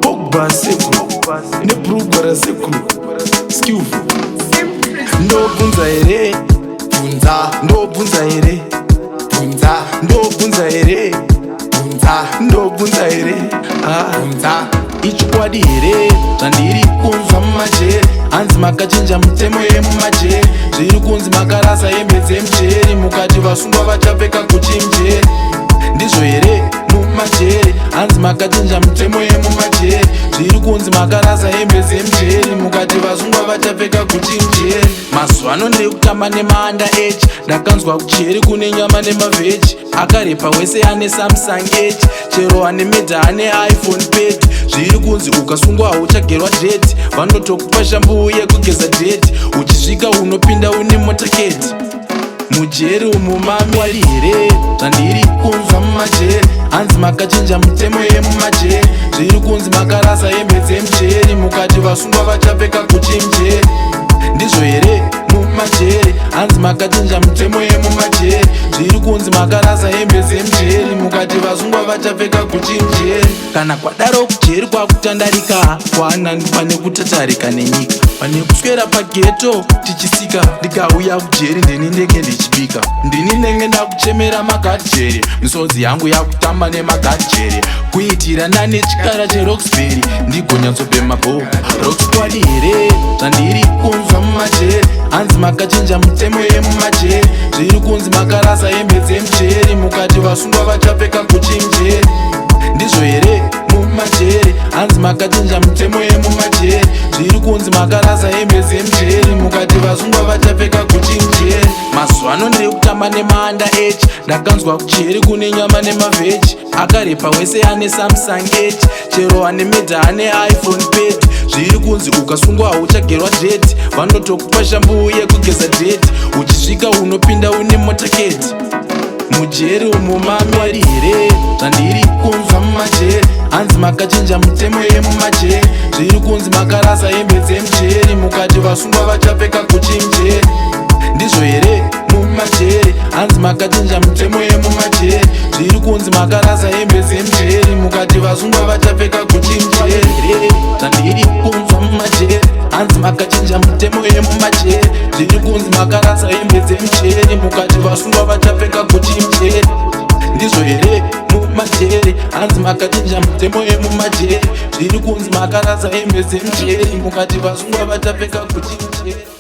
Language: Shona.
Pogba sekulu nebrugwa sekulu skill ndobvunza here bvunza ndobvunza here bvunza ndobvunza here bvunza ndobvunza here bvunza ichokwadi here zvandiri kunzwa mumajeri hanzi makachinja mitemo yemumajeri zviri kunzi makarasa hembe dzemujeri mukati vasungwa vachapfeka kuchimujeri ndizvo here mumajeri hanzi makachinja mitemo yemumajeri zviri kunzi makarasa hembe dzemujeri mukati vasungwa vachapfeka kuchimujeri mazuva ano ndiri kutamba nemaanda h ndakanzwa kucheri kune nyama nemavheji akarepa wese ane samsung h chero ane medha ane iphone pad zviri kunzi ukasungwa hauchagerwa dred vanotokupa shambu yekugeza dred uchisvika unopinda une motaketi mujeri umu mamwari here zvandiri kunzwa mumajeri hanzi makachinja mitemo yemumajeri zviri kunzi makarasa hembe dzemujeri mukati vasungwa vachapfeka kuchimujeri ndizvo here mumajeri hanzi makachinja mitemo yemumajeri zviri kunzi makarasa hembe dzemujeri mukati vasungwa vachapfeka kuchimujeri kana kwadaro kujeri kwakutandarika kwaanani pane kutatarika nenyika pane kuswera pageto tichisika ndikauya kujeri ndini ndenge ndichibika ndini ndenge ndakuchemera magadjeri misodzi yangu yakutamba nemagadjeri kuitira ndane chikara cheroxbury ndigonyatsobhema bho roxquadi here zvandiri kunzwa mumajeri hanzi makachinja mitemo yemumajeri zviri kunzi makarasa hembe dzemujeri mukati vasungwa vachapfeka kuchimujeri ndizvo here mumajeri hanzi makachinja mitemo yemumajeri zviri kunzi makarasa hembe dzemujeri mukati vasungwa vachapfeka kuchimujeri mazuva ano ndiri kutamba nemaanda h ndakanzwa kucheri kune nyama nemavheji akarepa wese ane samsung h chero ane medha ane iphone pad zviri kunzi ukasungwa hauchagerwa dred vanotokupa shambu yekugeza dred uchisvika unopinda une motaketi mujeri umu mamwari here zvandiri kunzwa mumajeri hanzi makachinja mitemo yemumajeri zviri kunzi makarasa hembe dzemujeri mukati vasungwa vachapfeka kuchimujeri ndizvo here mumajeri hanzi makachinja mitemo yemumajeri zviri kunzi makarasa hembe dzemujeri mukati vasungwa vachapfeka kuchimujeri zvandiri kunzwa mumajeri hanzi makachinja mitemo yemumajeri zviri kunzi makarasa hembe dzemujeri mukati vasungwa vachapfeka kuchimujeri ndizvo here mumajeri hanzi makachinja mitemo yemumajeri zviri kunzi makarasa hembe dzemujeri mukati vasungwa vachapfeka kuchimujeri